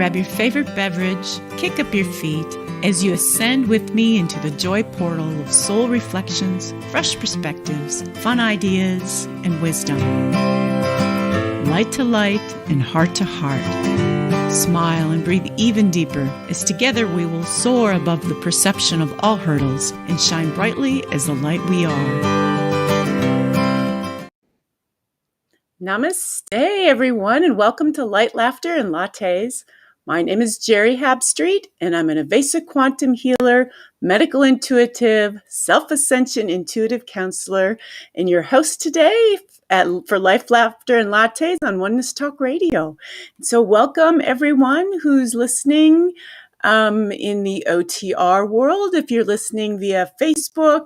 grab your favorite beverage, kick up your feet as you ascend with me into the joy portal of soul reflections, fresh perspectives, fun ideas, and wisdom. Light to light and heart to heart. Smile and breathe even deeper as together we will soar above the perception of all hurdles and shine brightly as the light we are. Namaste, everyone, and welcome to Light, Laughter, and Lattes. My name is Geri Habstritt, and I'm an Avesa quantum healer, medical intuitive, Self-Ascension intuitive counselor, and your host today for Life, Laughter, and Lattes on Oneness Talk Radio. So welcome, everyone who's listening in the OTR world. If you're listening via Facebook,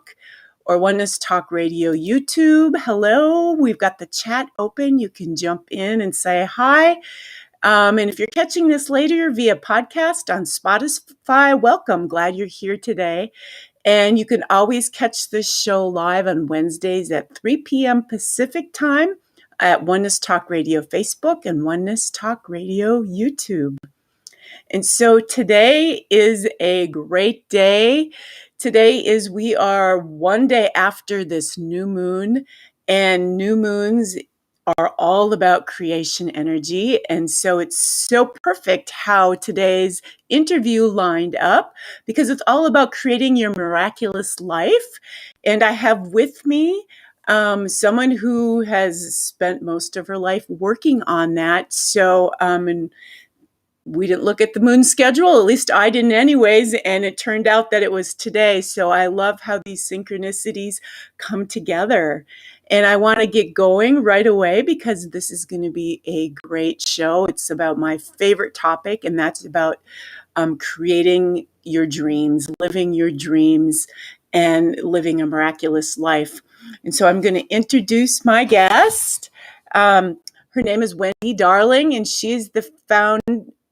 or Oneness Talk Radio YouTube. Hello, we've got the chat open. You can jump in and say hi. And if you're catching this later via podcast on Spotify, welcome. Glad you're here today. And you can always catch this show live on Wednesdays at 3 p.m. Pacific time at Oneness Talk Radio Facebook and Oneness Talk Radio YouTube. And so today is a great day. We are one day after this new moon, and new moons are all about creation energy. And so it's so perfect how today's interview lined up, because it's all about creating your miraculous life. And I have with me someone who has spent most of her life working on that. So, and we didn't look at the moon schedule, at least I didn't anyways, and it turned out that it was today. So I love how these synchronicities come together. And I want to get going right away because this is going to be a great show. It's about my favorite topic, and that's about creating your dreams, living your dreams, and living a miraculous life. And so I'm going to introduce my guest. Her name is Wendy Darling, and she's the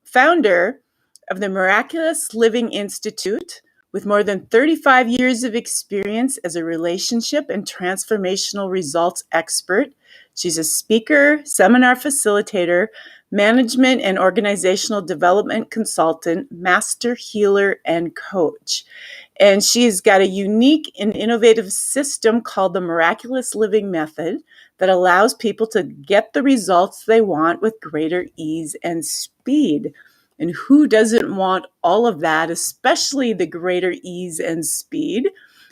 founder of the Miraculous Living Institute, with more than 35 years of experience as a relationship and transformational results expert. She's a speaker, seminar facilitator, management and organizational development consultant, master healer, and coach. And she's got a unique and innovative system called the Miraculous Living Method that allows people to get the results they want with greater ease and speed. And who doesn't want all of that, especially the greater ease and speed?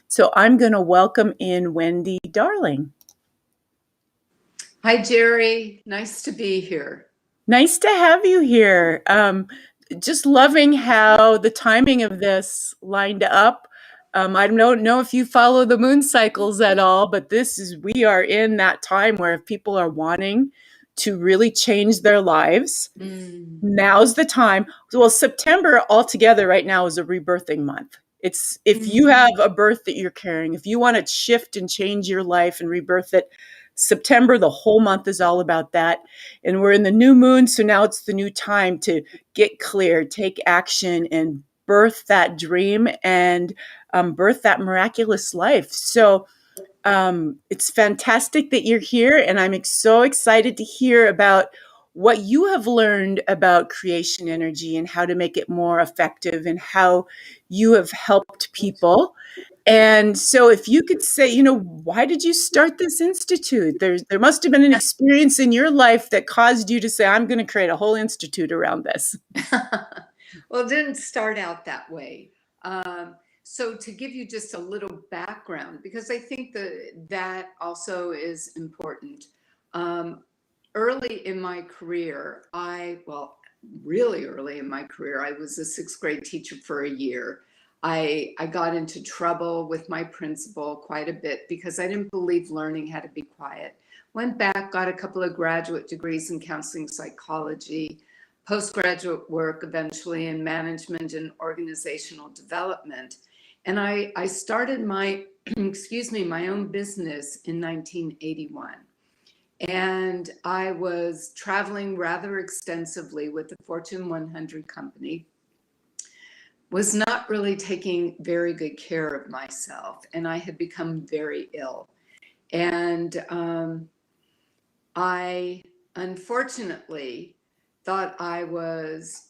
So I'm going to welcome in Wendy Darling. Hi, Geri. Nice to be here. Nice to have you here. Just loving how the timing of this lined up. I don't know if you follow the moon cycles at all, but we are in that time where if people are wanting to really change their lives, now's the time. Well, September altogether right now is a rebirthing month. It's if you have a birth that you're carrying, if you want to shift and change your life and rebirth it, September, the whole month is all about that. And we're in the new moon, so now it's the new time to get clear, take action, and birth that dream and birth that miraculous life. So it's fantastic that you're here, and I'm so excited to hear about what you have learned about creation energy and how to make it more effective and how you have helped people. And so if you could say, why did you start this institute? There must have been an experience in your life that caused you to say, I'm going to create a whole institute around this. Well, it didn't start out that way. So to give you just a little background, because I think that also is important. Early in my career, really early in my career, I was a sixth grade teacher for a year. I got into trouble with my principal quite a bit because I didn't believe learning had to be quiet. Went back, got a couple of graduate degrees in counseling psychology, postgraduate work eventually in management and organizational development. And I started my, my own business in 1981. And I was traveling rather extensively with the Fortune 100 company, was not really taking very good care of myself, and I had become very ill. And I unfortunately thought I was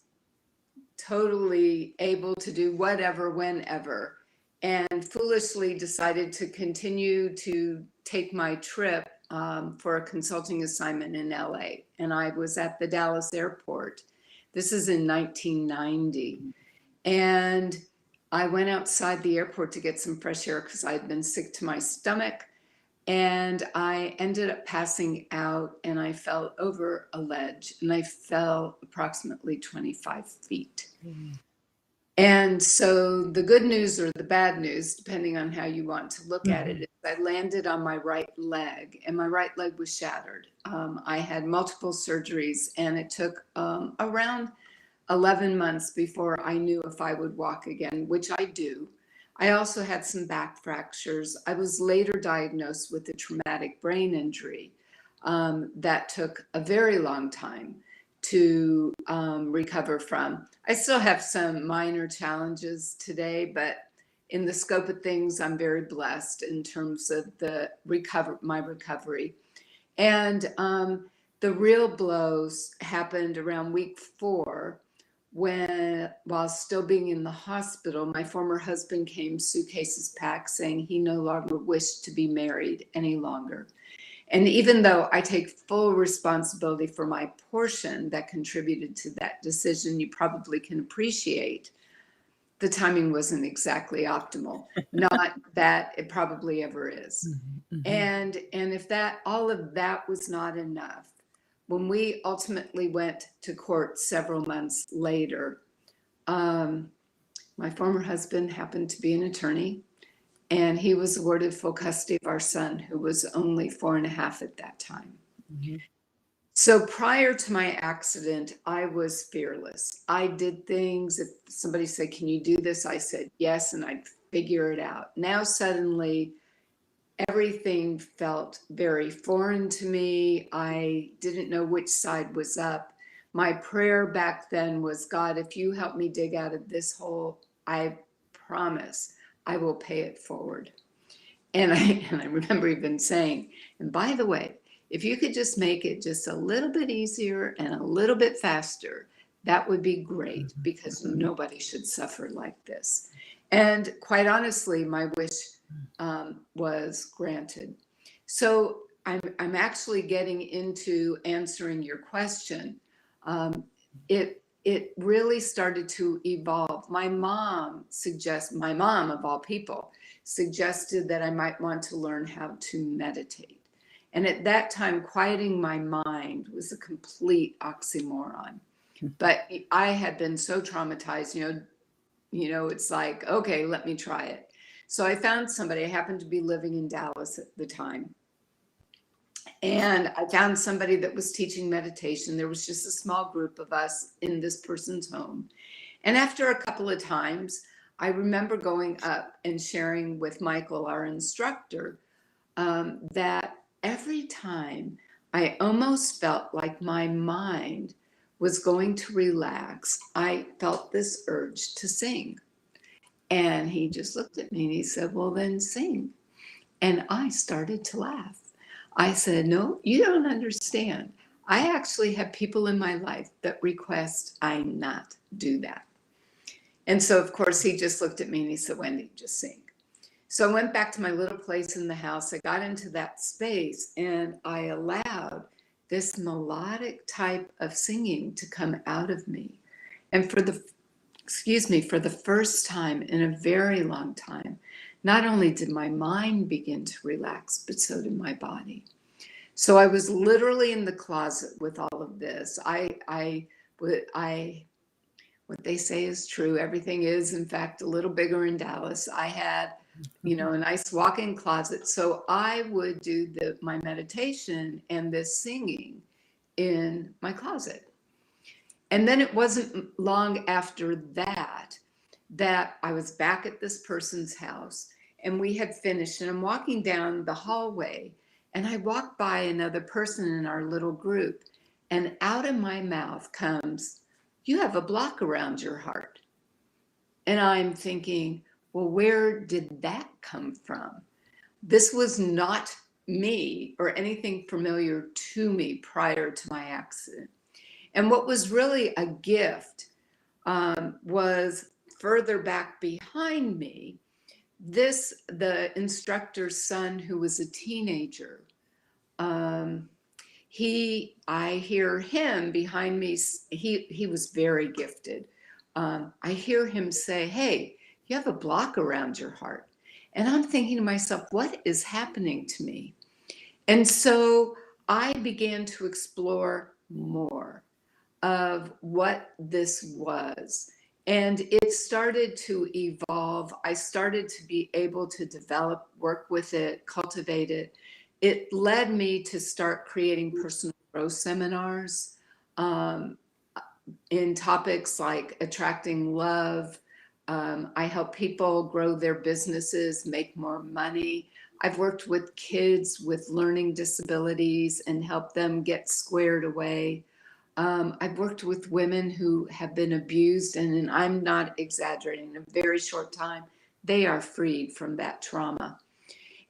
totally able to do whatever, whenever, and foolishly decided to continue to take my trip for a consulting assignment in LA. And I was at the Dallas airport. This is in 1990. And I went outside the airport to get some fresh air because I had been sick to my stomach. And I ended up passing out, and I fell over a ledge, and I fell approximately 25 feet. Mm-hmm. And so the good news or the bad news, depending on how you want to look at it, is I landed on my right leg, and my right leg was shattered. I had multiple surgeries, and it took around 11 months before I knew if I would walk again, which I do. I also had some back fractures. I was later diagnosed with a traumatic brain injury that took a very long time to recover from. I still have some minor challenges today, but in the scope of things, I'm very blessed in terms of my recovery. And the real blows happened around week 4, when, while still being in the hospital, my former husband came, suitcases packed, saying he no longer wished to be married any longer. And even though I take full responsibility for my portion that contributed to that decision, you probably can appreciate the timing wasn't exactly optimal. Not that it probably ever is. Mm-hmm. And if that, all of that was not enough, when we ultimately went to court several months later, my former husband happened to be an attorney, and he was awarded full custody of our son, who was only 4.5 at that time. Mm-hmm. So prior to my accident, I was fearless. I did things. If somebody said, "Can you do this?" I said yes, and I'd figure it out. Now suddenly, everything felt very foreign to me. I didn't know which side was up. My prayer back then was, "God, if you help me dig out of this hole, I promise I will pay it forward." And I remember even saying, "And by the way, if you could just make it just a little bit easier and a little bit faster, that would be great, because nobody should suffer like this." And quite honestly, my wish was granted. So I'm actually getting into answering your question. It really started to evolve. My mom of all people, suggested that I might want to learn how to meditate. And at that time, quieting my mind was a complete oxymoron. But I had been so traumatized, it's like, okay, let me try it. So I found somebody. I happened to be living in Dallas at the time. And I found somebody that was teaching meditation. There was just a small group of us in this person's home. And after a couple of times, I remember going up and sharing with Michael, our instructor, that every time I almost felt like my mind was going to relax, I felt this urge to sing. And he just looked at me and he said, "Well, then sing." And I started to laugh. I said, "No, you don't understand. I actually have people in my life that request I not do that." And so, of course, he just looked at me and he said, "Wendy, just sing." So I went back to my little place in the house. I got into that space and I allowed this melodic type of singing to come out of me. And for the first time in a very long time, not only did my mind begin to relax, but so did my body. So I was literally in the closet with all of this. What they say is true. Everything is, in fact, a little bigger in Dallas. I had, a nice walk-in closet. So I would do my meditation and this singing in my closet. And then it wasn't long after that I was back at this person's house and we had finished, and I'm walking down the hallway and I walked by another person in our little group, and out of my mouth comes, "You have a block around your heart." And I'm thinking, well, where did that come from? This was not me or anything familiar to me prior to my accident. And what was really a gift was further back behind me. The instructor's son, who was a teenager, I hear him behind me. He was very gifted. I hear him say, "Hey, you have a block around your heart." And I'm thinking to myself, what is happening to me? And so I began to explore more of what this was. And it started to evolve. I started to be able to develop, work with it, cultivate it. It led me to start creating personal growth seminars um, in topics like attracting love. I help people grow their businesses, make more money. I've worked with kids with learning disabilities and helped them get squared away. I've worked with women who have been abused, and I'm not exaggerating, in a very short time, they are freed from that trauma.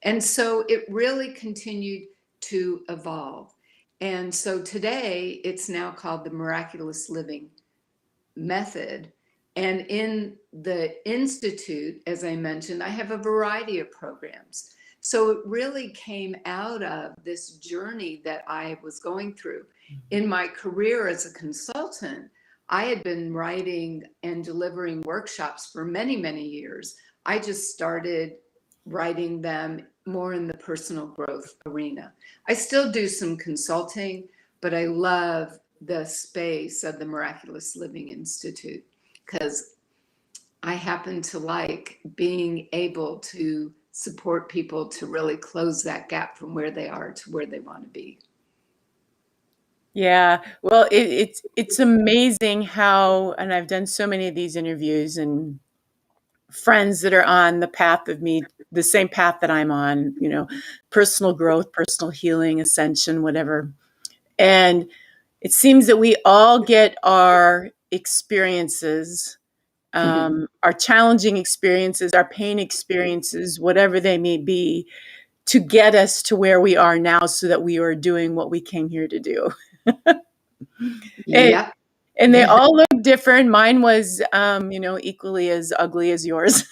And so it really continued to evolve. And so today it's now called the Miraculous Living Method. And in the Institute, as I mentioned, I have a variety of programs. So it really came out of this journey that I was going through. In my career as a consultant, I had been writing and delivering workshops for many, many years. I just started writing them more in the personal growth arena. I still do some consulting, but I love the space of the Miraculous Living Institute because I happen to like being able to support people to really close that gap from where they are to where they want to be. Yeah. Well, it's amazing how, and I've done so many of these interviews and friends that are on the path of me, the same path that I'm on, personal growth, personal healing, ascension, whatever. And it seems that we all get our experiences, our challenging experiences, our pain experiences, whatever they may be, to get us to where we are now so that we are doing what we came here to do. And, Yep. and they all look different. Mine was, equally as ugly as yours.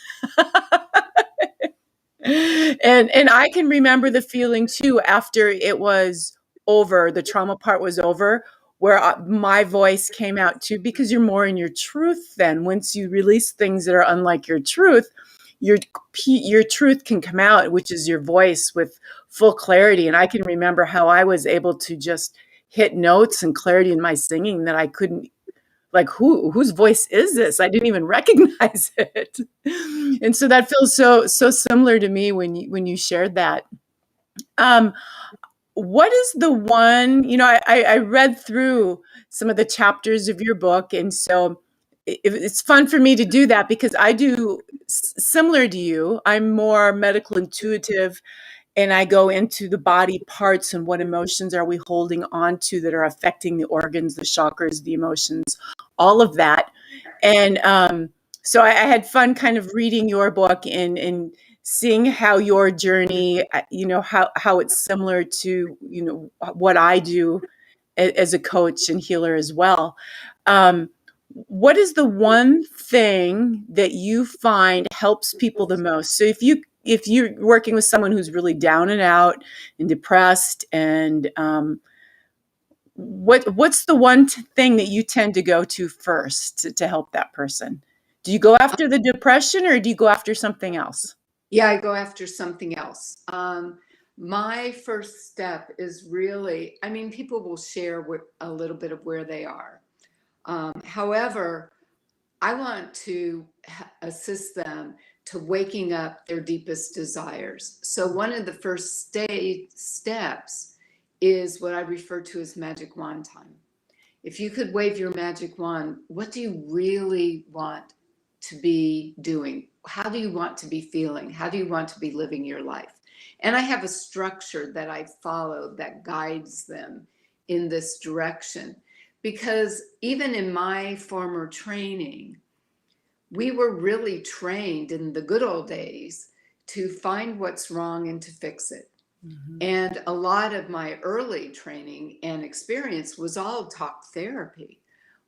And I can remember the feeling too after it was over, the trauma part was over, where my voice came out too, because you're more in your truth then. Once you release things that are unlike your truth, your truth can come out, which is your voice with full clarity. And I can remember how I was able to just hit notes and clarity in my singing that I couldn't, like, whose voice is this? I didn't even recognize it. And so that feels so similar to me when you shared that. Um, what is the one, I read through some of the chapters of your book, and so it's fun for me to do that because I do similar to you. I'm more medical intuitive, and I go into the body parts and what emotions are we holding on to that are affecting the organs, the chakras, the emotions, all of that. And so I had fun kind of reading your book and seeing how your journey, how it's similar to, what I do as a coach and healer as well. Um, what is the one thing that you find helps people the most? So if you're working with someone who's really down and out and depressed, and what's the one thing that you tend to go to first to help that person? Do you go after the depression or do you go after something else? Yeah, I go after something else. My first step is really, I mean, people will share a little bit of where they are. However, I want to assist them to waking up their deepest desires. So one of the first steps is what I refer to as magic wand time. If you could wave your magic wand, what do you really want to be doing? How do you want to be feeling? How do you want to be living your life? And I have a structure that I follow that guides them in this direction. Because even in my former training, we were really trained in the good old days to find what's wrong and to fix it. Mm-hmm. And a lot of my early training and experience was all talk therapy.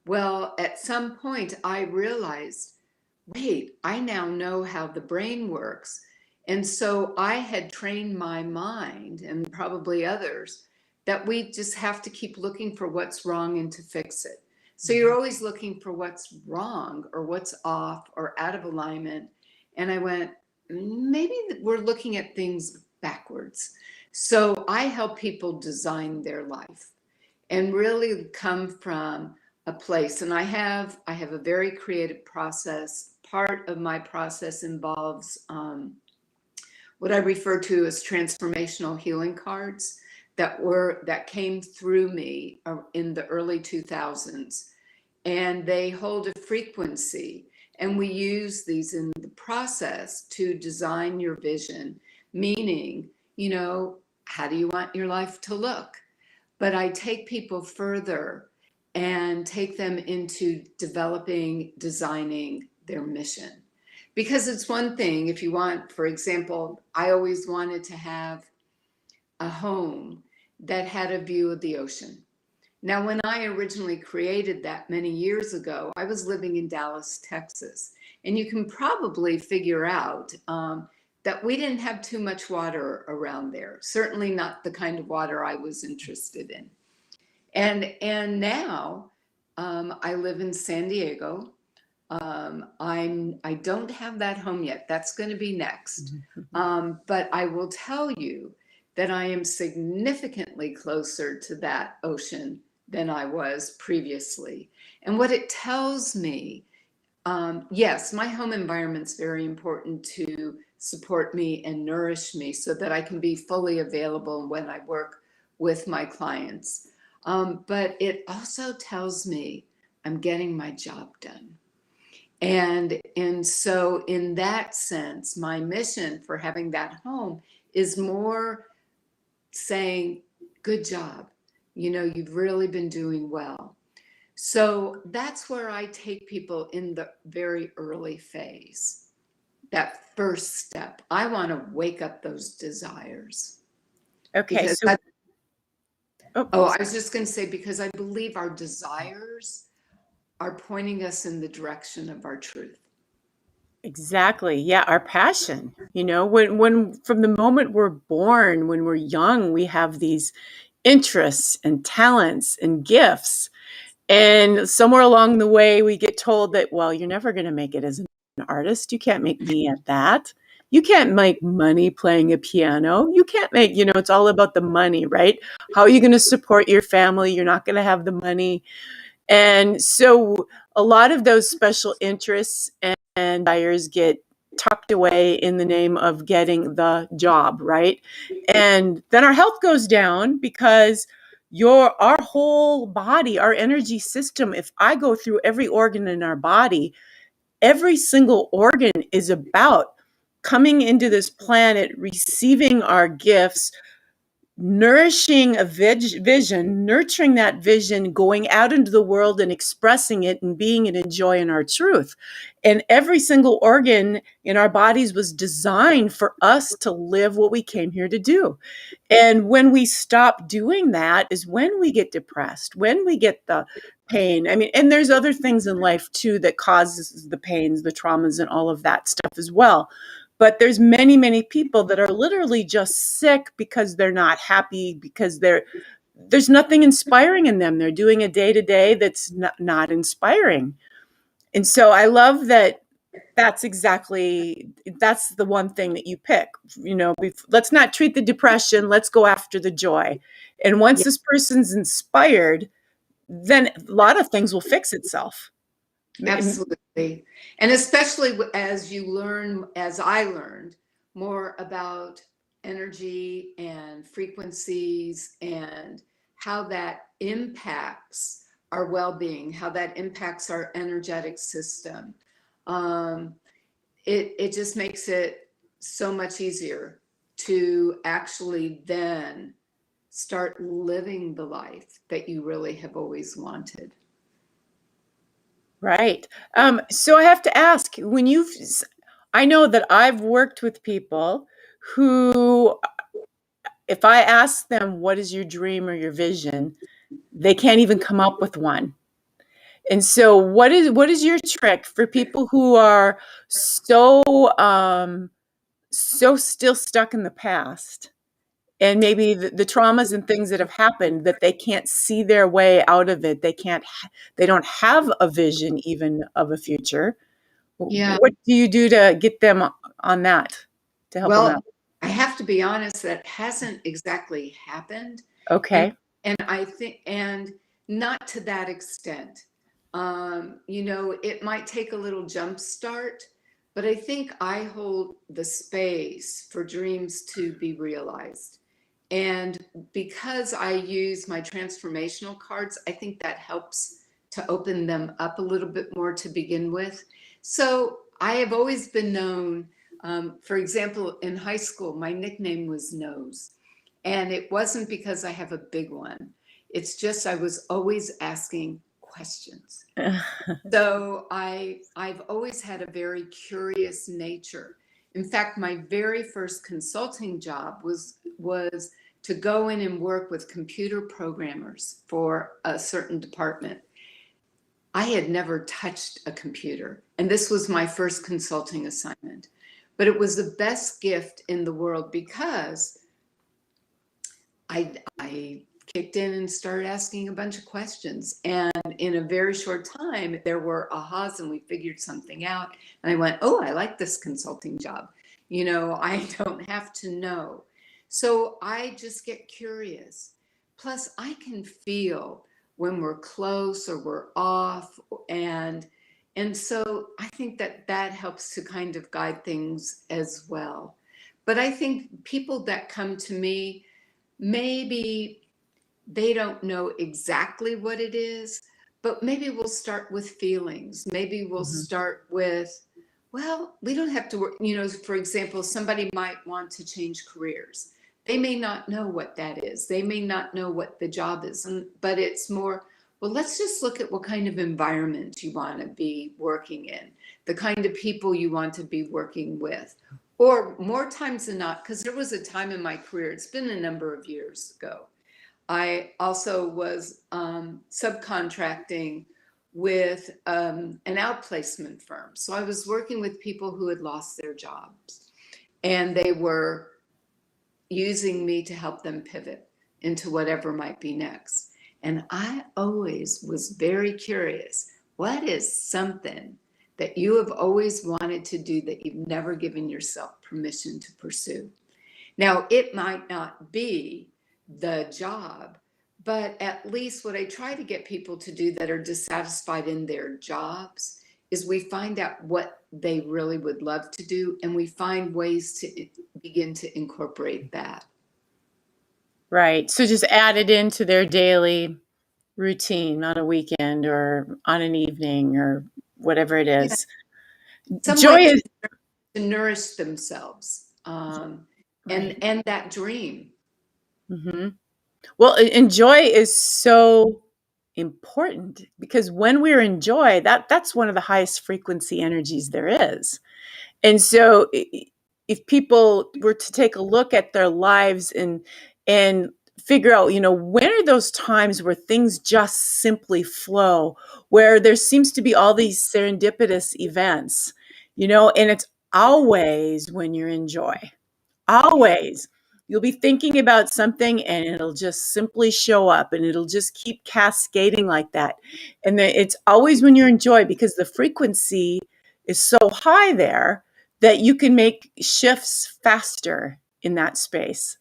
Well, at some point, I realized, wait, I now know how the brain works. And so I had trained my mind, and probably others, that we just have to keep looking for what's wrong and to fix it. So you're always looking for what's wrong or what's off or out of alignment. And I went, maybe we're looking at things backwards. So I help people design their life and really come from a place. And I have a very creative process. Part of my process involves what I refer to as transformational healing cards that came through me in the early 2000s, and they hold a frequency, and we use these in the process to design your vision, meaning, how do you want your life to look? But I take people further and take them into developing, designing their mission. Because it's one thing if you want, for example, I always wanted to have a home that had a view of the ocean. Now, when I originally created that many years ago, I was living in Dallas, Texas. And you can probably figure out that we didn't have too much water around there, certainly not the kind of water I was interested in. And now I live in San Diego. I don't have that home yet. That's going to be next. But I will tell you that I am significantly closer to that ocean than I was previously. And what it tells me, yes, my home environment's very important to support me and nourish me so that I can be fully available when I work with my clients. But it also tells me I'm getting my job done. And so in that sense, my mission for having that home is more saying, good job, you've really been doing well. So that's where I take people in the very early phase, that first step. I want to wake up those desires. Okay, Because so I was just going to say, because I believe our desires are pointing us in the direction of our truth. exactly. Yeah, our passion. When from the moment we're born, when we're young, we have these interests and talents and gifts. And somewhere along the way, we get told that, well, you're never going to make it as an artist. You can't make me at that. You can't make money playing a piano. You can't make, it's all about the money, right? How are you going to support your family? You're not going to have the money. And so a lot of those special interests and desires get tucked away in the name of getting the job, right? And then our health goes down because our whole body, our energy system, if I go through every organ in our body, every single organ is about coming into this planet, receiving our gifts, nourishing a vision, nurturing that vision, going out into the world and expressing it and being it in joy and our truth. And every single organ in our bodies was designed for us to live what we came here to do. And when we stop doing that is when we get depressed, when we get the pain. I mean, and there's other things in life too that causes the pains, the traumas, and all of that stuff as well. But there's many, many people that are literally just sick because they're not happy, because there's nothing inspiring in them. They're doing a day-to-day that's not inspiring. And so I love that that's the one thing that you pick. Let's not treat the depression, let's go after the joy. And once this person's inspired, then a lot of things will fix itself. Absolutely. And especially as you learn, as I learned more about energy and frequencies and how that impacts our well-being, how that impacts our energetic system. It just makes it so much easier to actually then start living the life that you really have always wanted. Right. So I have to ask, I know that I've worked with people who, if I ask them, what is your dream or your vision, they can't even come up with one. And so what is your trick for people who are so so still stuck in the past, and maybe the traumas and things that have happened, that they can't see their way out of it? They don't have a vision even of a future. Yeah. What do you do to get them on that, to help them Well, out? I have to be honest, that hasn't exactly happened. And Okay. I think, and not to that extent. It might take a little jump start, but I think I hold the space for dreams to be realized. And because I use my transformational cards, I think that helps to open them up a little bit more to begin with. So I have always been known, for example, in high school, my nickname was Nose. And it wasn't because I have a big one. It's just I was always asking questions. So I've always had a very curious nature. In fact, my very first consulting job was to go in and work with computer programmers for a certain department. I had never touched a computer, and this was my first consulting assignment. But it was the best gift in the world because I kicked in and started asking a bunch of questions. And in a very short time, there were ahas and we figured something out. And I went, oh, I like this consulting job. I don't have to know. So I just get curious. Plus, I can feel when we're close or we're off. And so I think that helps to kind of guide things as well. But I think people that come to me, maybe they don't know exactly what it is, but maybe we'll start with feelings. Maybe we'll Mhm. start with, well, we don't have to work. For example, somebody might want to change careers. They may not know what that is. They may not know what the job is, but it's more, well, let's just look at what kind of environment you want to be working in, the kind of people you want to be working with. Or more times than not, because there was a time in my career, it's been a number of years ago, I also was subcontracting with an outplacement firm. So I was working with people who had lost their jobs, and they were using me to help them pivot into whatever might be next. And I always was very curious, what is something that you have always wanted to do that you've never given yourself permission to pursue? Now, it might not be the job, but at least what I try to get people to do that are dissatisfied in their jobs is we find out what they really would love to do, and we find ways to begin to incorporate that. Right. So just add it into their daily routine on a weekend or on an evening or whatever it Yeah, is. some way Joy is to nourish themselves, right. and that dream. Mhm. Well, and joy is so important because when we're in joy, that's one of the highest frequency energies there is. And so if people were to take a look at their lives and figure out, when are those times where things just simply flow, where there seems to be all these serendipitous events, and it's always when you're in joy. Yeah. Always. You'll be thinking about something and it'll just simply show up and it'll just keep cascading like that. And then it's always when you're in joy because the frequency is so high there that you can make shifts faster in that space.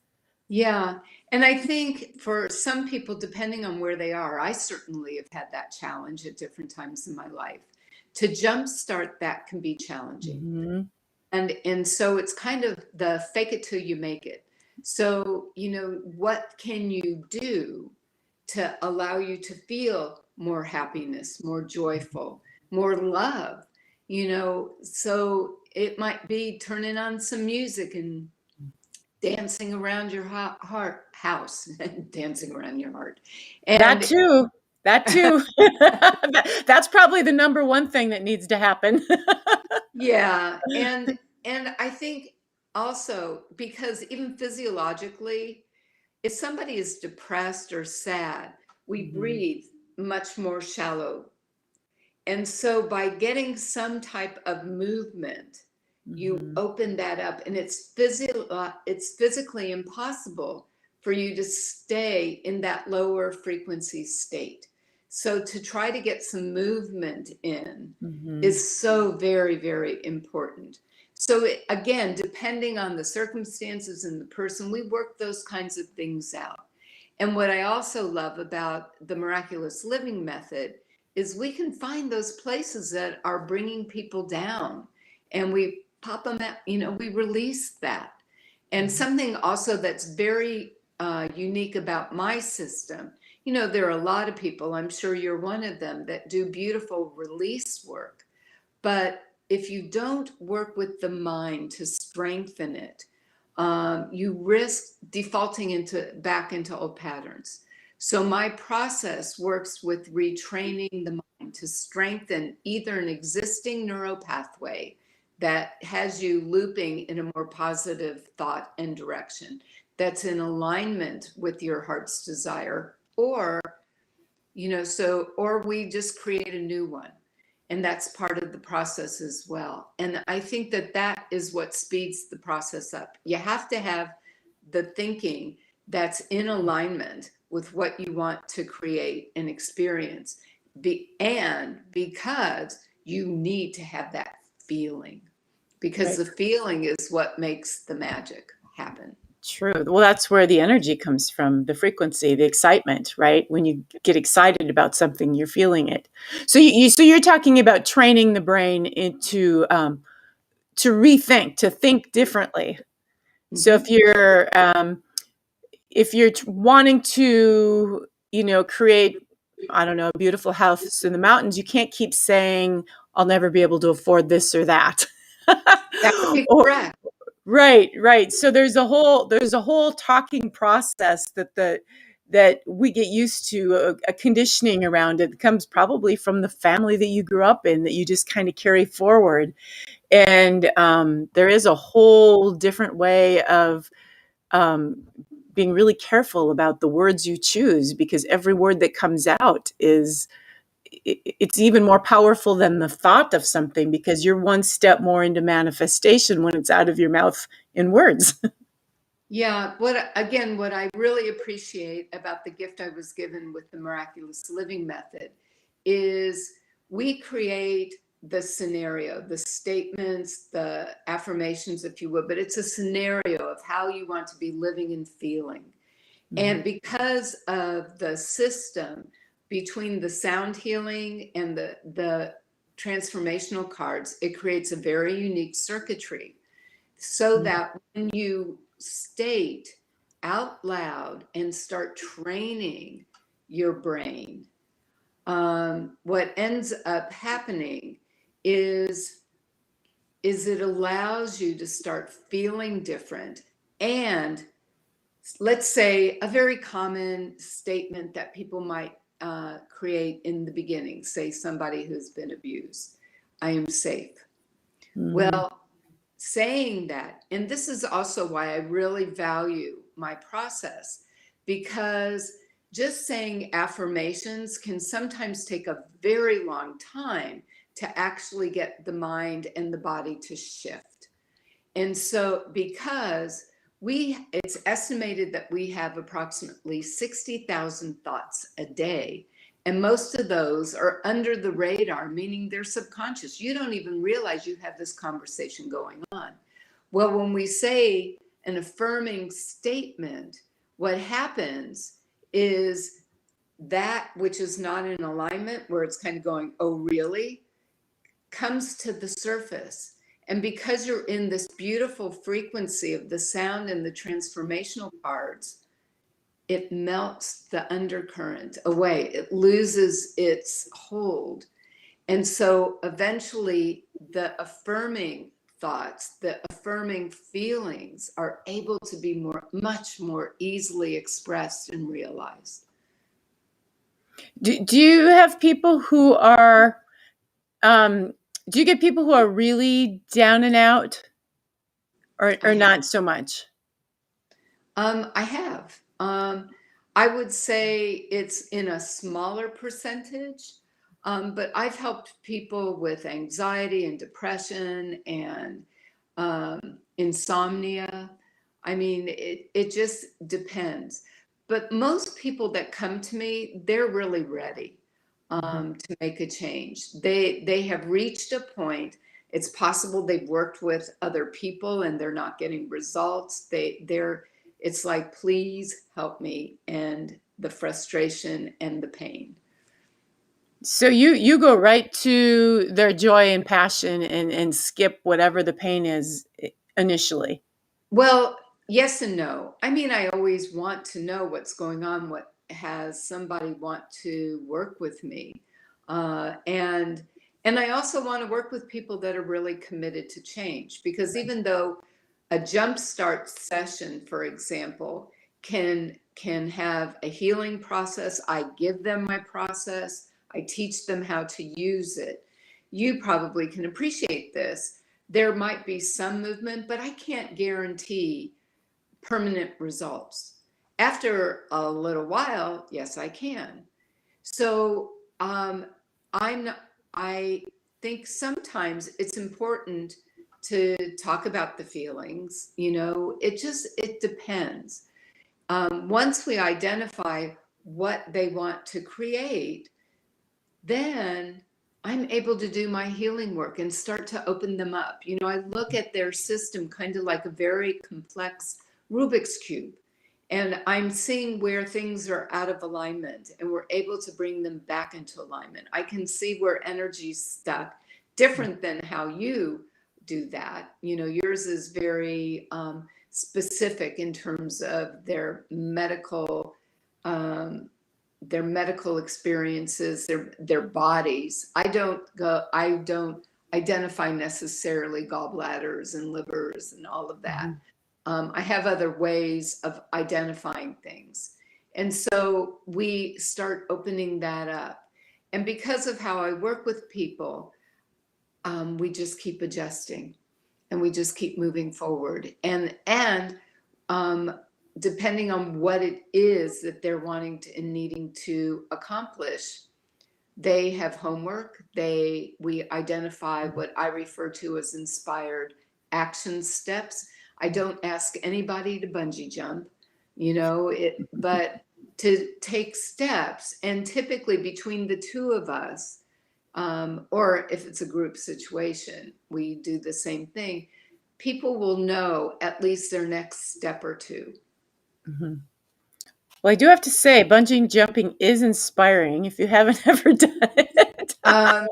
Yeah. And I think for some people, depending on where they are, I certainly have had that challenge at different times in my life. To jumpstart that can be challenging. Mhm. And so it's kind of the fake it till you make it. So, what can you do to allow you to feel more happiness, more joyful, more love? So it might be turning on some music and dancing around your heart house, dancing around your heart. That And too. That too. That's probably the number one thing that needs to happen. yeah, and I think also because even physiologically, if somebody is depressed or sad, we Mhm. breathe much more shallow And so by getting some type of movement, you open that up, and it's physically impossible for you to stay in that lower frequency state. So to try to get some movement in is so very, very important. So again, depending on the circumstances and the person, we work those kinds of things out. And what I also love about the Miraculous Living method is we can find those places that are bringing people down, and we pop them out, we release that. And something also that's very unique about my system, there are a lot of people, I'm sure you're one of them, that do beautiful release work. But if you don't work with the mind to strengthen it, you risk defaulting back into old patterns. So my process works with retraining the mind to strengthen either an existing neural pathway that has you looping in a more positive thought and direction that's in alignment with your heart's desire, or or we just create a new one. And that's part of the process as well. And I think that is what speeds the process up. You have to have the thinking that's in alignment with what you want to create and experience. And because you need to have that feeling, because the feeling is what makes the magic happen. True. Well, that's where the energy comes from, the frequency, the excitement, right? When you get excited about something, you're feeling it. So you're talking about training the brain into to rethink, to think differently. So if you're wanting to, create, I don't know, a beautiful house in the mountains, you can't keep saying, "I'll never be able to afford this or that." That would be Or, correct. Right. So there's a whole talking process that we get used to, a conditioning around it. It comes probably from the family that you grew up in, that you just kind of carry forward. And there is a whole different way of being really careful about the words you choose, because every word that comes out it's even more powerful than the thought of something, because you're one step more into manifestation when it's out of your mouth in words. Yeah, what I really appreciate about the gift I was given with the Miraculous Living method is we create the scenario, the statements, the affirmations, if you will, but it's a scenario of how you want to be living and feeling. And because of the system between the sound healing and the transformational cards, it creates a very unique circuitry, so that when you state out loud and start training your brain, what ends up happening is it allows you to start feeling different. And let's say a very common statement that people might create in the beginning, say somebody who's been abused, "I am safe." Well, saying that, and this is also why I really value my process, because just saying affirmations can sometimes take a very long time to actually get the mind and the body to shift. And so because it's estimated that we have approximately 60,000 thoughts a day. And most of those are under the radar, meaning they're subconscious. You don't even realize you have this conversation going on. Well, when we say an affirming statement, what happens is that which is not in alignment, where it's kind of going, "Oh, really?" comes to the surface. And because you're in this beautiful frequency of the sound and the transformational cards, it melts the undercurrent away. It loses its hold. And so eventually the affirming thoughts, the affirming feelings are able to be much more easily expressed and realized. Do you have people who are, do you get people who are really down and out, or not so much? I have. I would say it's in a smaller percentage. But I've helped people with anxiety and depression and insomnia. I mean, it just depends. But most people that come to me, they're really ready to make a change. They have reached a point. It's possible they've worked with other people and they're not getting results. It's like, please help me, and the frustration and the pain. So you go right to their joy and passion and skip whatever the pain is initially. Well, yes and no. I mean, I always want to know what's going on, what has somebody want to work with me. And I also want to work with people that are really committed to change, because even though a jumpstart session, for example, can have a healing process, I give them my process, I teach them how to use it. You probably can appreciate this. There might be some movement, but I can't guarantee permanent results. After a little while, yes, I can. So I think sometimes it's important to talk about the feelings. It depends. Once we identify what they want to create, then I'm able to do my healing work and start to open them up. I look at their system kind of like a very complex Rubik's Cube, and I'm seeing where things are out of alignment, and we're able to bring them back into alignment. I can see where energy's stuck, different than how you do that. Yours is very specific in terms of their medical experiences, their bodies. I don't identify necessarily gallbladders and livers and all of that. I have other ways of identifying things. And so we start opening that up. And because of how I work with people, we just keep adjusting and we just keep moving forward. And depending on what it is that they're wanting to and needing to accomplish, they have homework. We identify what I refer to as inspired action steps. I don't ask anybody to bungee jump, but to take steps. And typically between the two of us, or if it's a group situation, we do the same thing. People will know at least their next step or two. Well, I do have to say, bungee jumping is inspiring if you haven't ever done it. I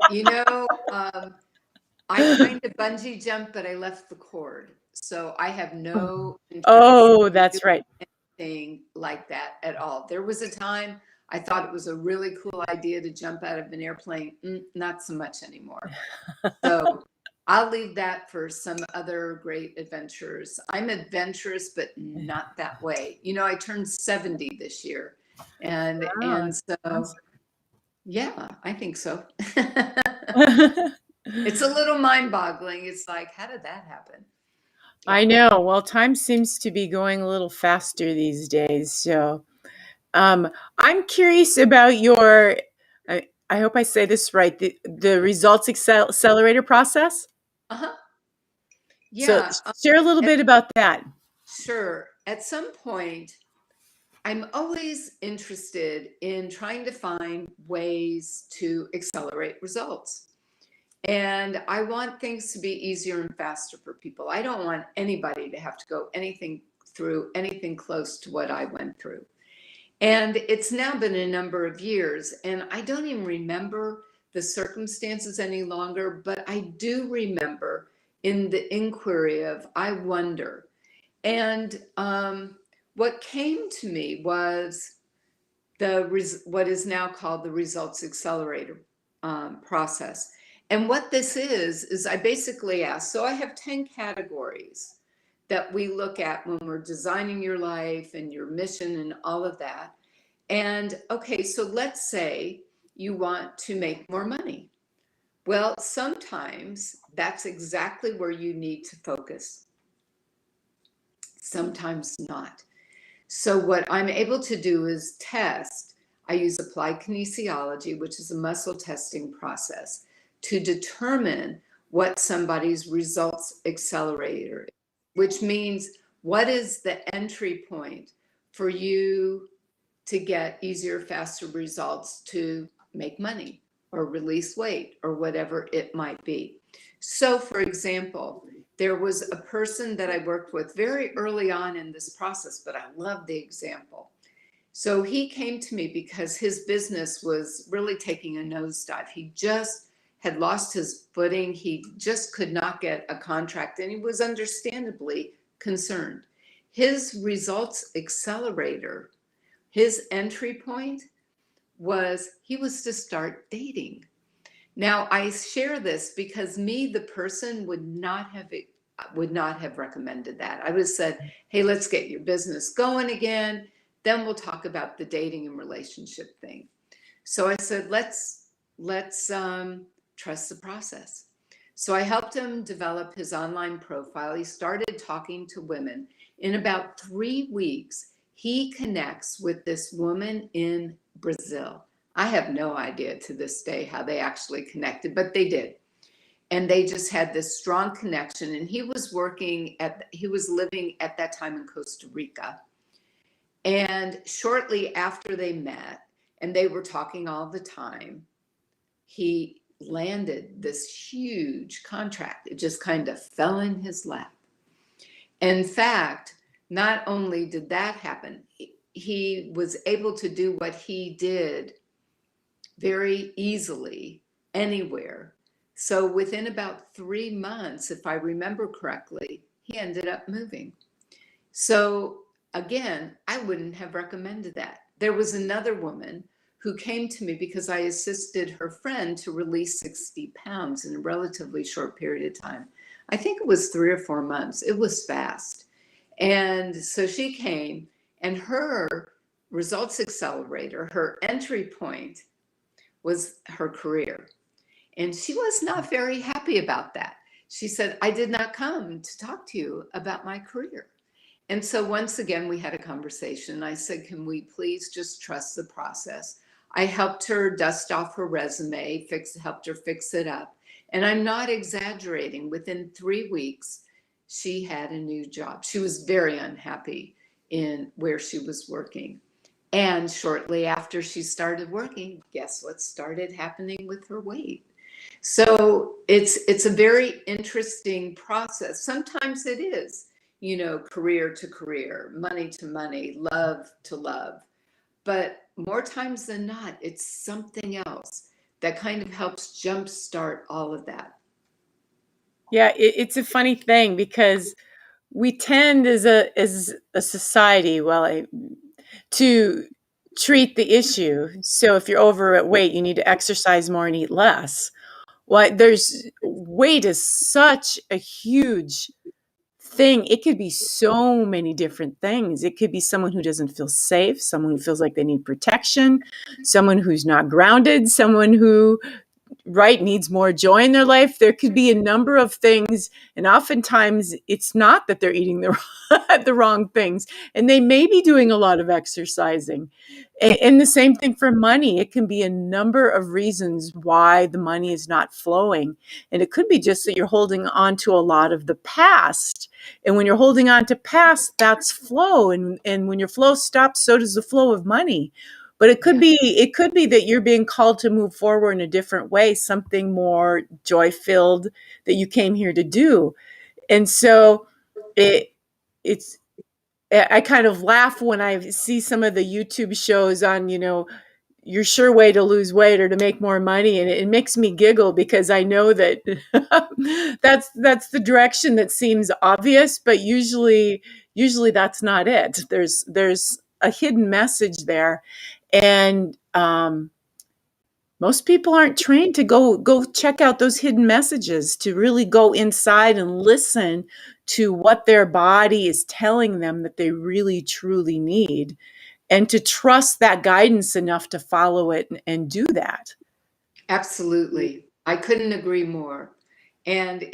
kind of bungee jumped, but I left the cord. So I have no interest in That's doing right. anything like that at all. There was a time I thought it was a really cool idea to jump out of an airplane. Not so much anymore. So I'll leave that for some other great adventures. I'm adventurous, but not that way. I turned 70 this year. And so, Awesome. yeah, I think so. It's a little mind-boggling. It's like, how did that happen? Yeah. I know. Well, time seems to be going a little faster these days. So I'm curious about your, I hope I say this right, the results accelerator process. Uh-huh. So Yeah. share a little bit about that. Sure. At some point, I'm always interested in trying to find ways to accelerate results. And I want things to be easier and faster for people. I don't want anybody to have to go through anything close to what I went through. And it's now been a number of years, and I don't even remember the circumstances any longer, but I do remember in the inquiry of, I wonder. And what came to me was what is now called the results accelerator process. And what this is I basically ask, so I have 10 categories that we look at when we're designing your life and your mission and all of that. And okay, so let's say you want to make more money. Well, sometimes that's exactly where you need to focus. Sometimes not. So what I'm able to do is test. I use applied kinesiology, which is a muscle testing process, to determine what somebody's results accelerator is, which means what is the entry point for you to get easier, faster results to make money or release weight or whatever it might be. So, for example, there was a person that I worked with very early on in this process, but I love the example. So he came to me because his business was really taking a nosedive. He just had lost his footing. He just could not get a contract, and he was understandably concerned. His results accelerator, his entry point was he was to start dating. Now, I share this because me, the person, would not have recommended that. I would have said, hey, let's get your business going again. Then we'll talk about the dating and relationship thing. So I said, let's trust the process. So I helped him develop his online profile. He started talking to women. In about 3 weeks, he connects with this woman in Brazil. I have no idea to this day how they actually connected, but they did. And they just had this strong connection. And he was living at that time in Costa Rica. And shortly after they met, and they were talking all the time, he landed this huge contract. It just kind of fell in his lap. In fact, not only did that happen, he was able to do what he did very easily anywhere. So within about 3 months, if I remember correctly, he ended up moving. So again, I wouldn't have recommended that. There was another woman who came to me because I assisted her friend to release 60 pounds in a relatively short period of time. I think it was 3 or 4 months. It was fast. And so she came, and her results accelerator, her entry point, was her career. And she was not very happy about that. She said, I did not come to talk to you about my career. And so once again, we had a conversation. I said, can we please just trust the process? I helped her dust off her resume, helped her fix it up. And I'm not exaggerating. Within 3 weeks, she had a new job. She was very unhappy in where she was working. And shortly after she started working, guess what started happening with her weight? So it's a very interesting process. Sometimes it is, career to career, money to money, love to love. But more times than not, it's something else that kind of helps jumpstart all of that. Yeah, it's a funny thing because we tend as a society, to treat the issue. So if you're overweight, you need to exercise more and eat less. Well, weight is such a huge thing. It could be so many different things. It could be someone who doesn't feel safe, someone who feels like they need protection, someone who's not grounded, someone who needs more joy in their life. There could be a number of things, and oftentimes it's not that they're eating the wrong things, and they may be doing a lot of exercising. And the same thing for money. It can be a number of reasons why the money is not flowing, and it could be just that you're holding on to a lot of the past. And when you're holding on to past, that's flow, and when your flow stops, so does the flow of money. But it could be that you're being called to move forward in a different way, something more joy-filled that you came here to do. And so it's I kind of laugh when I see some of the YouTube shows on, your sure way to lose weight or to make more money, and it makes me giggle because I know that that's the direction that seems obvious, but usually that's not it. There's a hidden message there. And most people aren't trained to go check out those hidden messages, to really go inside and listen to what their body is telling them that they really truly need, and to trust that guidance enough to follow it and do that. Absolutely. I couldn't agree more. And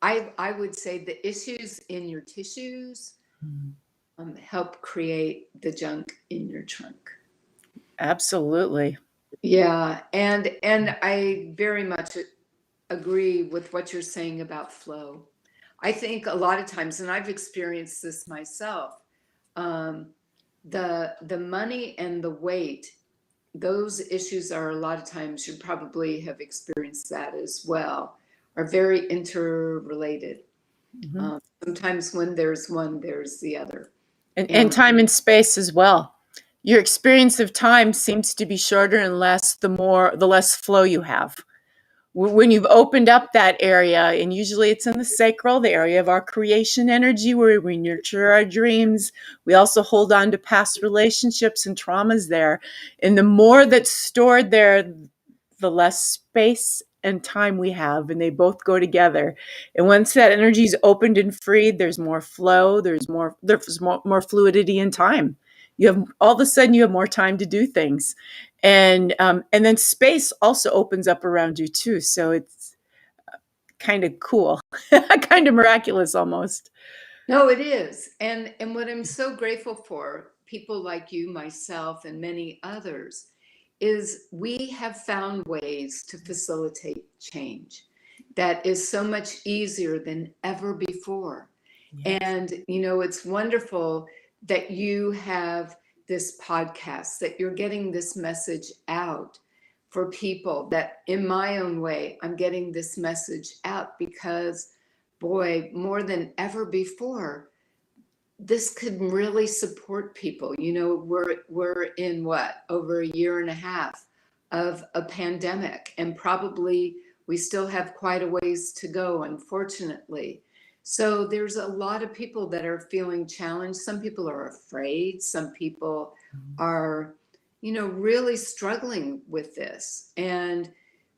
I would say the issues in your tissues help create the junk in your trunk. Absolutely. Yeah, and I very much agree with what you're saying about flow. I think a lot of times, and I've experienced this myself, um, the money and the weight, those issues are a lot of times, you probably have experienced that as well, are very interrelated. Mhm. Sometimes when there's one, there's the other. And And time and space as well. Your experience of time seems to be shorter and less the less flow you have. When you've opened up that area, and usually it's in the sacral, the area of our creation energy where we nurture our dreams. We also hold on to past relationships and traumas there. And the more that's stored there, the less space and time we have, and they both go together. And once that energy is opened and freed, there's more flow, there's more fluidity in time. You have all of a sudden you have more time to do things, and then space also opens up around you too. So it's kind of cool, kind of miraculous almost. no, it is. And what I'm so grateful for, people like you, myself, and many others, is we have found ways to facilitate change that is so much easier than ever before. Yes. And, it's wonderful that you have this podcast, that you're getting this message out for people, that in my own way, I'm getting this message out because, boy, more than ever before, this could really support people. We're in what, over a year and a half of a pandemic, and probably we still have quite a ways to go, unfortunately. So there's a lot of people that are feeling challenged. Some people are afraid. Some people are, really struggling with this. And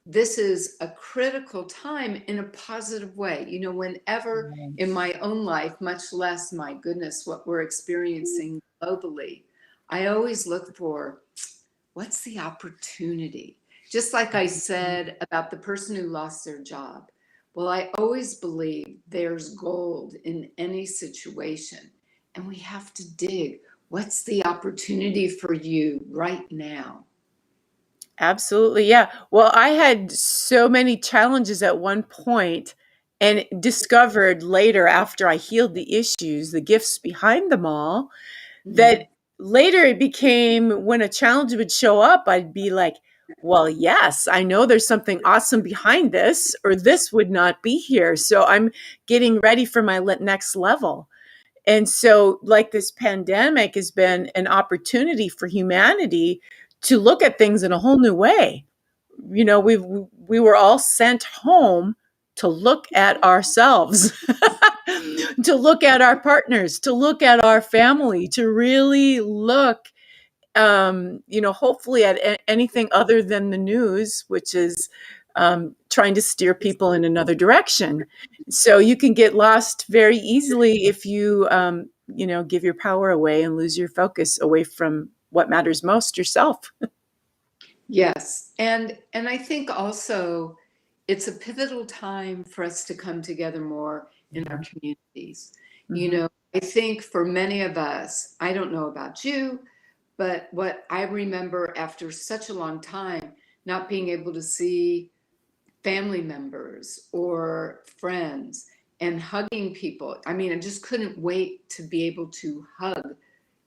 this is a critical time in a positive way. Whenever in Yes. my own life, much less, my goodness, what we're experiencing globally, I always look for what's the opportunity? Just like I said about the person who lost their job. Well, I always believe there's gold in any situation, and we have to dig. What's the opportunity for you right now? Absolutely. Yeah. Well, I had so many challenges at one point and discovered later, after I healed the issues, the gifts behind them all, that Mhm. later it became when a challenge would show up, I'd be like, well, yes, I know there's something awesome behind this, or this would not be here. So I'm getting ready for my next level. And so, like, this pandemic has been an opportunity for humanity to look at things in a whole new way. We were all sent home to look at ourselves, to look at our partners, to look at our family, to really look, hopefully at anything other than the news, which is trying to steer people in another direction. So you can get lost very easily if you give your power away and lose your focus away from what matters most, yourself. Yes. And I think also it's a pivotal time for us to come together more in our Yeah. communities. Hmm. I think for many of us, I don't know about you, but what I remember after such a long time, not being able to see family members or friends and hugging people. I mean, I just couldn't wait to be able to hug,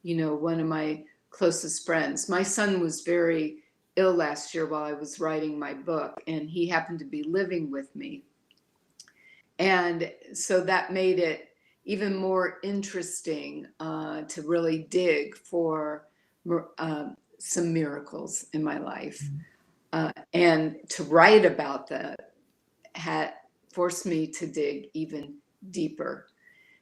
one of my closest friends. My son was very ill last year while I was writing my book, and he happened to be living with me. And so that made it even more interesting to really dig for some miracles in my life. And to write about that had forced me to dig even deeper.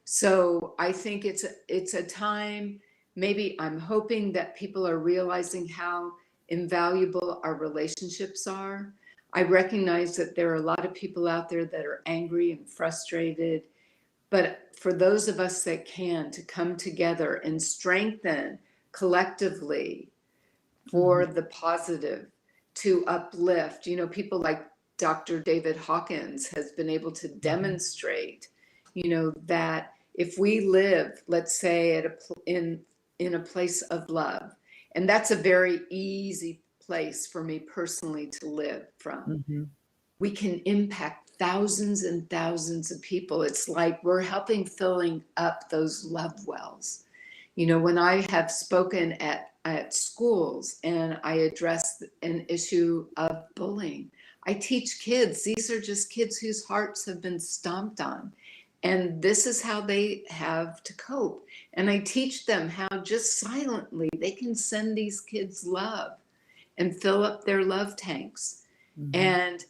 So I think it's a time, maybe I'm hoping that people are realizing how invaluable our relationships are. I recognize that there are a lot of people out there that are angry and frustrated, but for those of us that can, to come together and strengthen collectively Hmm. for the positive, to uplift. People like Dr. David Hawkins has been able to demonstrate, that if we live, let's say, in a place of love, And that's a very easy place for me personally to live from. Mm-hmm. We can impact thousands and thousands of people. It's like we're helping filling up those love wells. You know, when I have spoken at schools and I address an issue of bullying, I teach kids, these are just kids whose hearts have been stomped on. And this is how they have to cope. And I teach them how just silently they can send these kids love and fill up their love tanks. Mm-hmm. And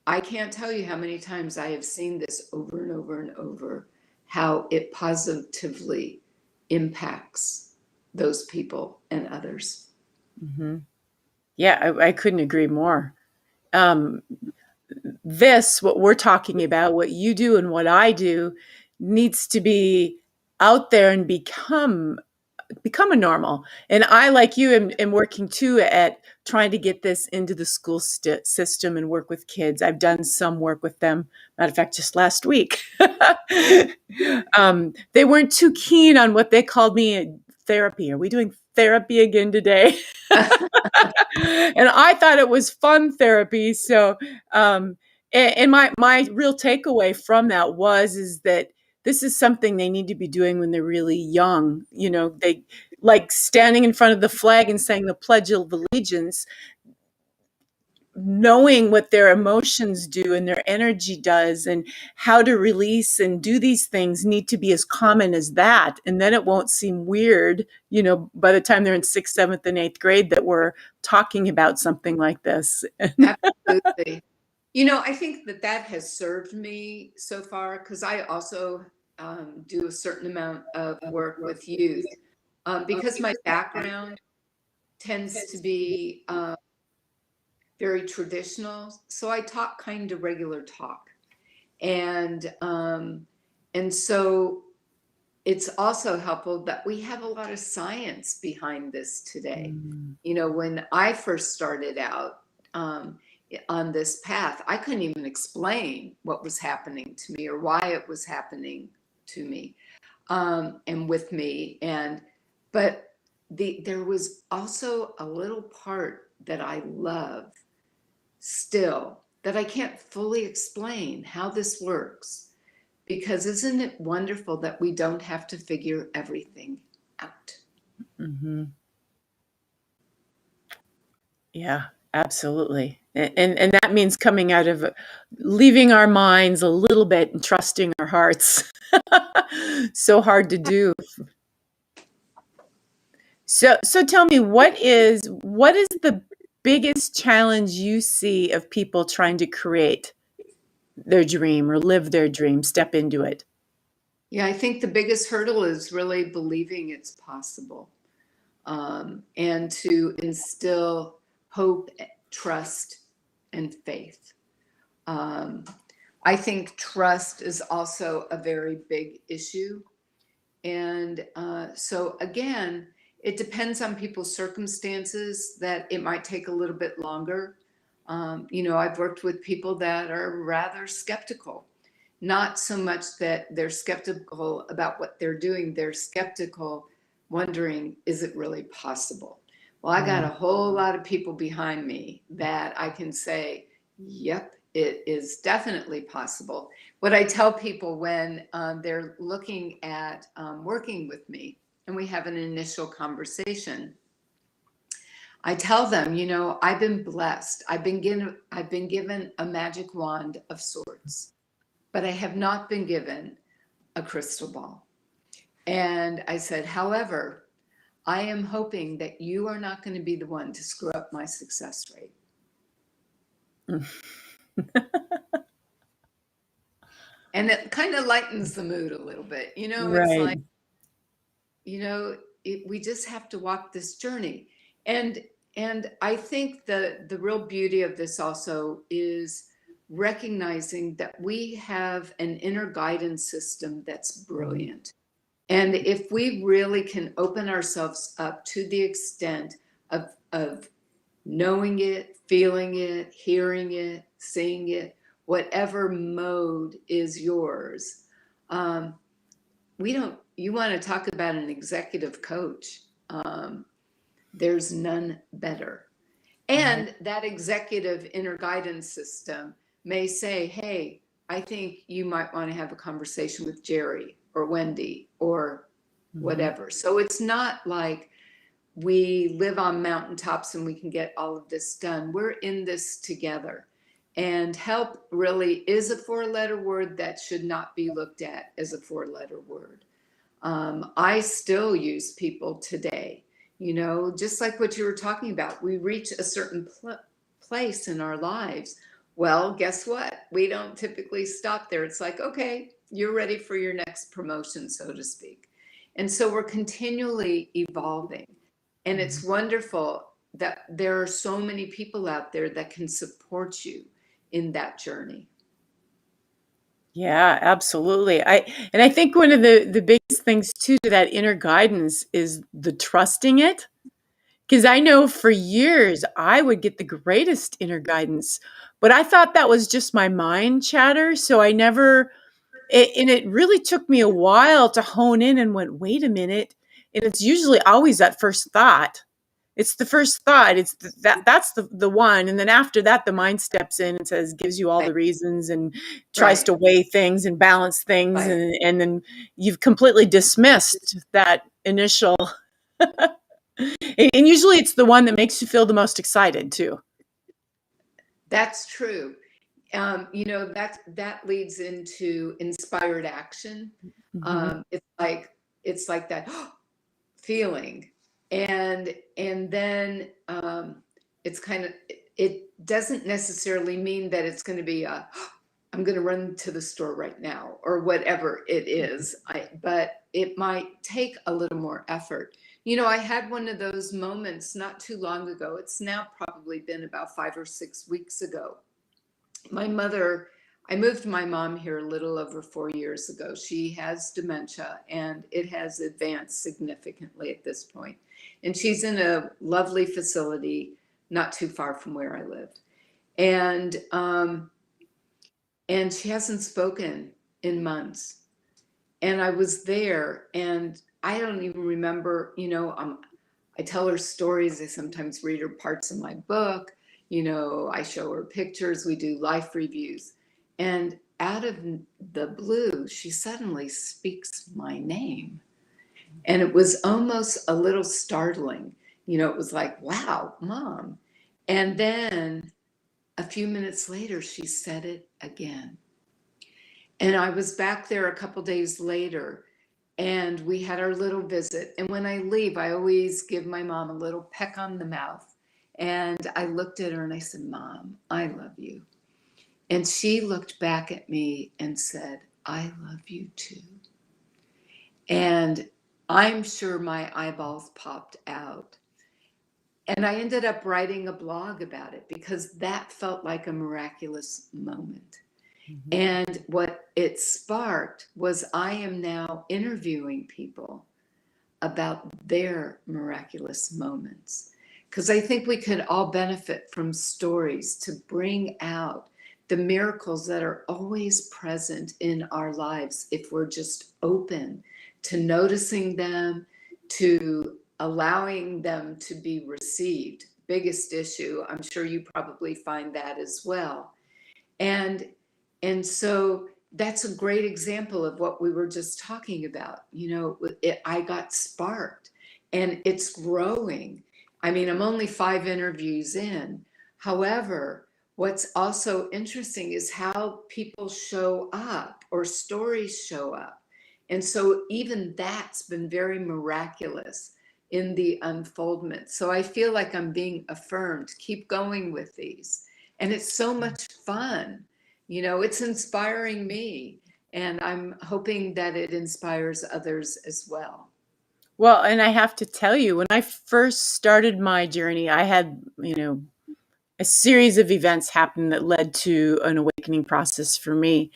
I can't tell you how many times I have seen this over and over and over, how it positively impacts those people and others. Mm-hmm. Yeah, I couldn't agree more. Um, what we're talking about, what you do and what I do, needs to be out there and become a normal. And I, like you, am working too at trying to get this into the school system and work with kids. I've done some work with them. Matter of fact, just last week, they weren't too keen on what they called me therapy. Are we doing therapy again today? And I thought it was fun therapy. So, and my real takeaway from that is that this is something they need to be doing when they're really young. You know, they like standing in front of the flag and saying the Pledge of Allegiance, knowing what their emotions do and their energy does and how to release and do these things need to be as common as that. And then it won't seem weird, you know, by the time they're in sixth, seventh, and eighth grade that we're talking about something like this. Absolutely. You know, I think that has served me so far because I also do a certain amount of work with youth because my background tends to be very traditional. So I talk kind of regular talk. And so it's also helpful that we have a lot of science behind this today. Mm. You know, when I first started out on this path, I couldn't even explain what was happening to me or why it was happening to me and with me. But there was also a little part that I love still that I can't fully explain how this works. Because isn't it wonderful that we don't have to figure everything out? Mm-hmm. Yeah, absolutely. And that means coming out of leaving our minds a little bit and trusting our hearts. So hard to do. So tell me, what is the biggest challenge you see of people trying to create their dream or live their dream, step into it? Yeah, I think the biggest hurdle is really believing it's possible and to instill hope, trust, and faith. Um, I think trust is also a very big issue. And so, again, it depends on people's circumstances that it might take a little bit longer. You know, I've worked with people that are rather skeptical, not so much that they're skeptical about what they're doing, they're skeptical, wondering, is it really possible? Well, I got a whole lot of people behind me that I can say, yep, it is definitely possible. What I tell people when they're looking at working with me and we have an initial conversation, I tell them, you know, I've been blessed. I've been given a magic wand of sorts, but I have not been given a crystal ball. And I said, however, I am hoping that you are not going to be the one to screw up my success rate. And it kind of lightens the mood a little bit. You know, it's Right. like, you know, we just have to walk this journey. And I think the real beauty of this also is recognizing that we have an inner guidance system that's brilliant. And if we really can open ourselves up to the extent of knowing it, feeling it, hearing it, seeing it, whatever mode is yours, we don't, you want to talk about an executive coach. There's none better. And that executive inner guidance system may say, hey, I think you might want to have a conversation with Geri or Wendy or whatever. So it's not like we live on mountaintops and we can get all of this done. We're in this together. And help really is a 4-letter word that should not be looked at as a 4-letter word. I still use people today, just like what you were talking about. We reach a certain place in our lives. Well, guess what? We don't typically stop there. It's like, okay, you're ready for your next promotion, so to speak. And so we're continually evolving. And it's wonderful that there are so many people out there that can support you in that journey. Yeah, absolutely. I think one of the biggest things too to that inner guidance is the trusting it. Because I know for years I would get the greatest inner guidance, but I thought that was just my mind chatter. So I never, and it really took me a while to hone in and went, wait a minute. And it's usually always that first thought. It's the first thought. It's that's the one. And then after that, the mind steps in and says, gives you all the reasons and tries to weigh things and balance things. Right. And then you've completely dismissed that initial. And usually it's the one that makes you feel the most excited too. That's true. That leads into inspired action. It's like that feeling, and then it's kind of, it doesn't necessarily mean that it's going to be I'm going to run to the store right now or whatever it is. But it might take a little more effort. I had one of those moments not too long ago. It's now probably been about 5 or 6 weeks ago. I moved my mom here a little over 4 years ago. She has dementia and it has advanced significantly at this point. And she's in a lovely facility not too far from where I lived. And she hasn't spoken in months. And I was there and I don't even remember, I tell her stories. I sometimes read her parts of my book. I show her pictures. We do life reviews. And out of the blue, she suddenly speaks my name. And it was almost a little startling. It was like, wow, Mom. And then a few minutes later, she said it again. And I was back there a couple days later and we had our little visit. And when I leave, I always give my mom a little peck on the mouth. And I looked at her and I said, Mom, I love you. And she looked back at me and said, I love you too. And I'm sure my eyeballs popped out. And I ended up writing a blog about it because that felt like a miraculous moment. And what it sparked was I am now interviewing people about their miraculous moments. Because I think we could all benefit from stories to bring out the miracles that are always present in our lives if we're just open to noticing them, to allowing them to be received. Biggest issue, I'm sure you probably find that as well. And so that's a great example of what we were just talking about. I got sparked and it's growing. I mean, I'm only 5 interviews in. However, what's also interesting is how people show up or stories show up. And so even that's been very miraculous in the unfoldment. So I feel like I'm being affirmed. Keep going with these. And it's so much fun. It's inspiring me, and I'm hoping that it inspires others as well. Well, and I have to tell you, when I first started my journey, I had, a series of events happen that led to an awakening process for me.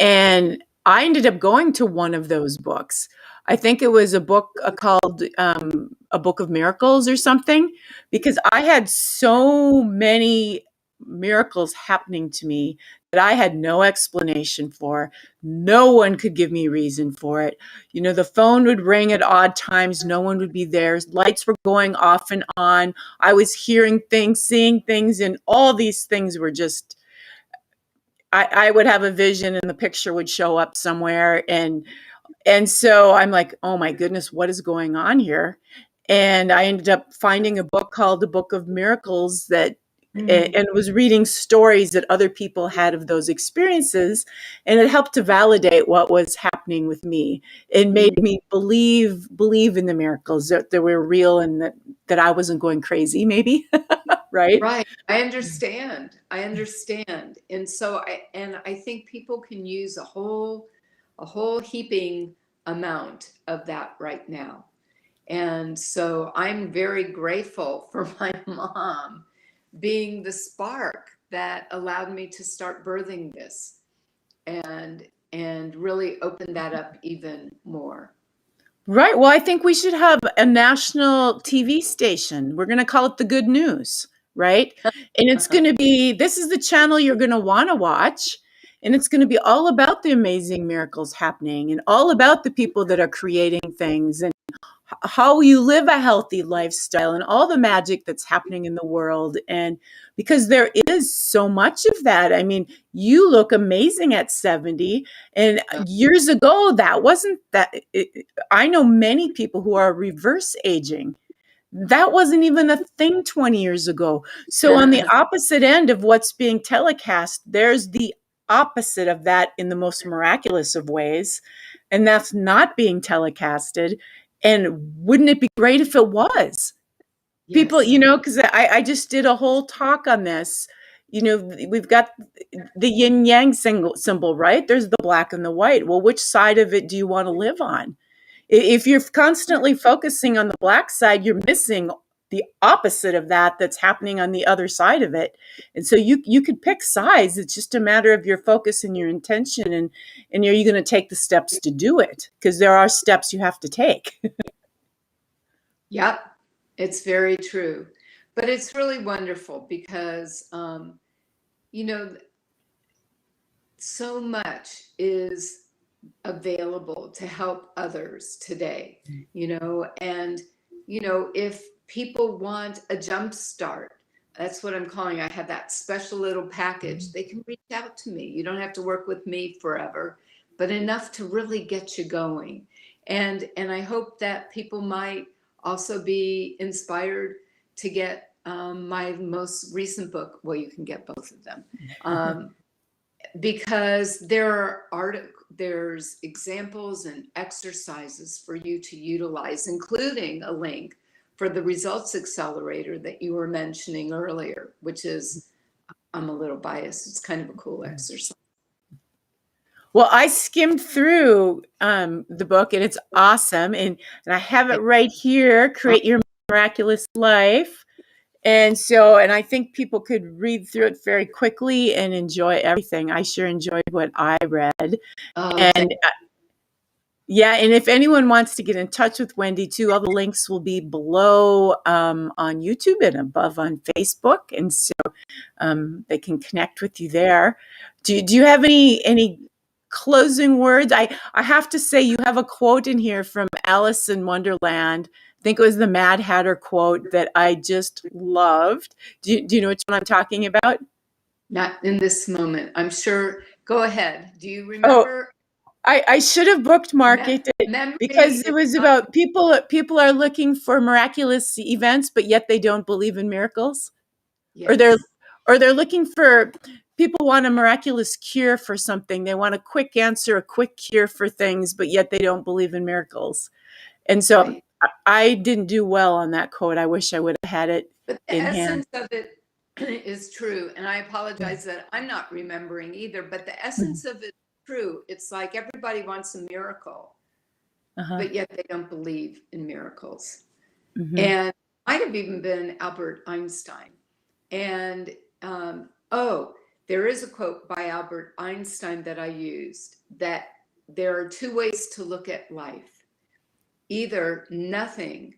And I ended up going to one of those books. I think it was a book called A Book of Miracles or something, because I had so many miracles happening to me that I had no explanation for. No one could give me reason for it. The phone would ring at odd times. No one would be there. Lights were going off and on. I was hearing things, seeing things, and all these things were just, I would have a vision and the picture would show up somewhere. And so I'm like, oh my goodness, what is going on here? And I ended up finding a book called The Book of Miracles and was reading stories that other people had of those experiences. And it helped to validate what was happening with me. It made me believe in the miracles, that they were real, and that I wasn't going crazy, maybe. Right? Right. I understand. And so I think people can use a whole heaping amount of that right now. And so I'm very grateful for my mom being the spark that allowed me to start birthing this and really open that up even more. Right. Well, I think we should have a national TV station. We're going to call it The Good News, right? And it's going to be, this is the channel you're going to want to watch. And it's going to be all about the amazing miracles happening and all about the people that are creating things and how you live a healthy lifestyle and all the magic that's happening in the world. And because there is so much of that. I mean, you look amazing at 70. And years ago, that wasn't that. I know many people who are reverse aging. That wasn't even a thing 20 years ago. So, on the opposite end of what's being telecast, there's the opposite of that in the most miraculous of ways. And that's not being telecasted. And wouldn't it be great if it was? People, Yes. because I just did a whole talk on this. We've got the yin yang symbol, right? There's the black and the white. Well, which side of it do you want to live on? If you're constantly focusing on the black side, you're missing the opposite of that that's happening on the other side of it. And so you could pick sides. It's just a matter of your focus and your intention, and are you going to take the steps to do it? Because there are steps you have to take. Yep. It's very true. But it's really wonderful because, so much is available to help others today, and, if people want a jump start, that's what I'm calling. I have that special little package. They can reach out to me. You don't have to work with me forever, but enough to really get you going. And I hope that people might also be inspired to get my most recent book. Well, you can get both of them. Because there's examples and exercises for you to utilize, including a link for the results accelerator that you were mentioning earlier, which is, I'm a little biased, it's kind of a cool exercise. Well, I skimmed through the book, and it's awesome. And I have it right here, Create Your Miraculous Life. And I think people could read through it very quickly and enjoy everything. I sure enjoyed what I read. And yeah, and if anyone wants to get in touch with Wendy too, all the links will be below on YouTube and above on Facebook. And so they can connect with you there. Do you have any closing words? I have to say, you have a quote in here from Alice in Wonderland. I think it was the Mad Hatter quote that I just loved. Do you know which one I'm talking about? Not in this moment, I'm sure. Go ahead. Do you Oh, remember? I should have bookmarked it Memory because is it was not. about people are looking for miraculous events, but yet they don't believe in miracles. Or they're Yes. looking for, people want a miraculous cure for something. They want a quick answer, a quick cure for things, but yet they don't believe in miracles. And so Right. I didn't do well on that quote. I wish I would have had it But the in hand. essence of it is true. And I apologize that I'm not remembering either, but the essence of it is true. It's like everybody wants a miracle, Uh-huh. but yet they don't believe in miracles. Mm-hmm. And might have even been Albert Einstein. And there is a quote by Albert Einstein that I used, that there are two ways to look at life. Either nothing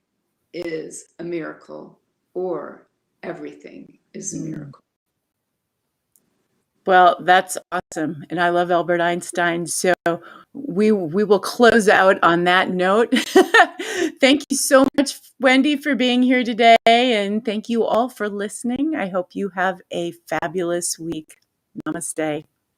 is a miracle, or everything is a miracle. Well, that's awesome. And I love Albert Einstein. So we will close out on that note. Thank you so much, Wendy, for being here today. And thank you all for listening. I hope you have a fabulous week. Namaste.